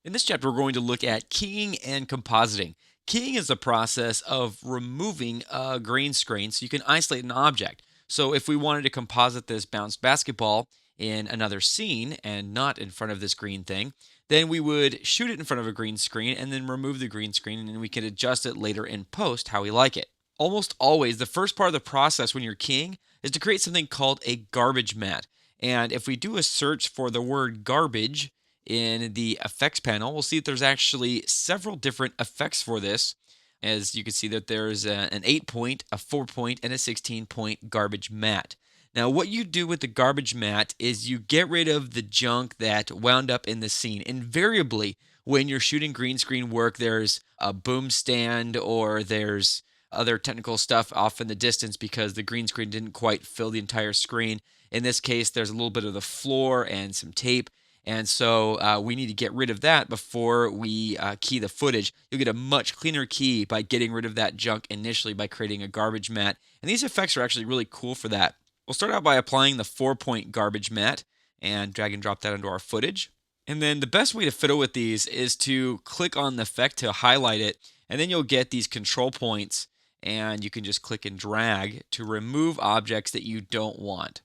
In this chapter, we're going to look at keying and compositing. Keying is the process of removing a green screen so you can isolate an object. So if we wanted to composite this bounced basketball in another scene and not in front of this green thing, then we would shoot it in front of a green screen and then remove the green screen, and then we can adjust it later in post how we like it. Almost always, the first part of the process when you're keying is to create something called a garbage matte. And if we do a search for the word garbage, in the effects panel, we'll see that there's actually several different effects for this. As you can see that there's an 8-point, a 4-point, and a 16-point garbage matte. Now, what you do with the garbage matte is you get rid of the junk that wound up in the scene. Invariably, when you're shooting green screen work, there's a boom stand or there's other technical stuff off in the distance because the green screen didn't quite fill the entire screen. In this case, there's a little bit of the floor and some tape. And so we need to get rid of that before we key the footage. You'll get a much cleaner key by getting rid of that junk initially by creating a garbage matte. And these effects are actually really cool for that. We'll start out by applying the 4-point garbage matte and drag and drop that into our footage. And then the best way to fiddle with these is to click on the effect to highlight it, and then you'll get these control points, and you can just click and drag to remove objects that you don't want.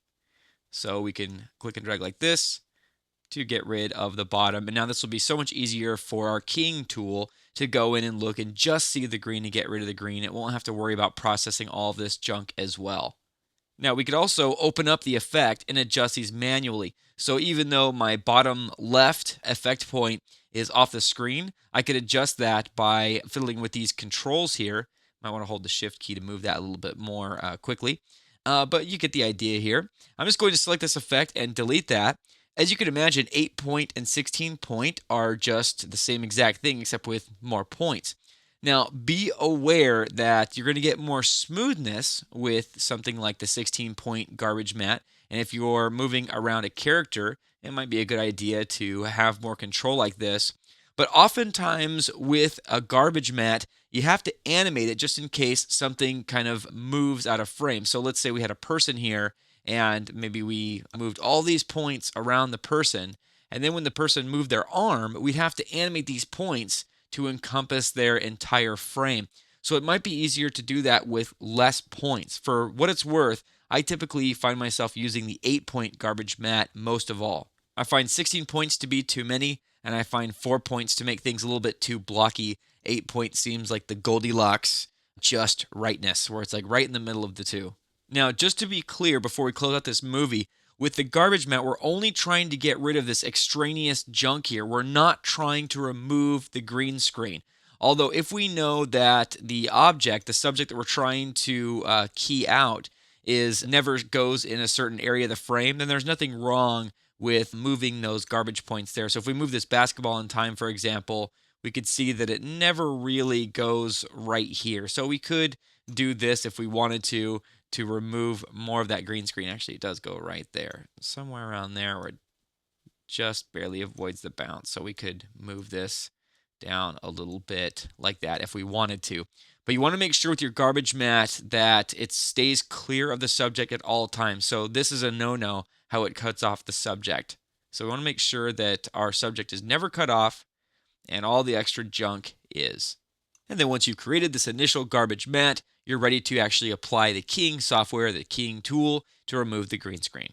So we can click and drag like this to get rid of the bottom. And now this will be so much easier for our keying tool to go in and look and just see the green and get rid of the green. It won't have to worry about processing all of this junk as well. Now we could also open up the effect and adjust these manually. So even though my bottom left effect point is off the screen, I could adjust that by fiddling with these controls here. Might want to hold the shift key to move that a little bit more quickly. But you get the idea here. I'm just going to select this effect and delete that. As you can imagine, 8-point and 16-point are just the same exact thing except with more points. Now, be aware that you're going to get more smoothness with something like the 16-point garbage matte. And if you're moving around a character, it might be a good idea to have more control like this. But oftentimes with a garbage matte, you have to animate it just in case something kind of moves out of frame. So let's say we had a person here, and maybe we moved all these points around the person, and then when the person moved their arm, we'd have to animate these points to encompass their entire frame. So it might be easier to do that with less points. For what it's worth, I typically find myself using the 8-point garbage matte most of all. I find 16 points to be too many, and I find 4 points to make things a little bit too blocky. 8 point seems like the Goldilocks just rightness, where it's like right in the middle of the two. Now, just to be clear before we close out this movie, with the garbage matte, we're only trying to get rid of this extraneous junk here. We're not trying to remove the green screen. Although if we know that the object, the subject that we're trying to key out, is never goes in a certain area of the frame, then there's nothing wrong with moving those garbage points there. So if we move this basketball in time, for example, we could see that it never really goes right here. So we could do this if we wanted to remove more of that green screen. Actually, it does go right there. Somewhere around there where it just barely avoids the bounce. So we could move this down a little bit like that if we wanted to. But you want to make sure with your garbage matte that it stays clear of the subject at all times. So this is a no-no, how it cuts off the subject. So we want to make sure that our subject is never cut off and all the extra junk is. And then once you've created this initial garbage matte, you're ready to actually apply the keying software, the keying tool, to remove the green screen.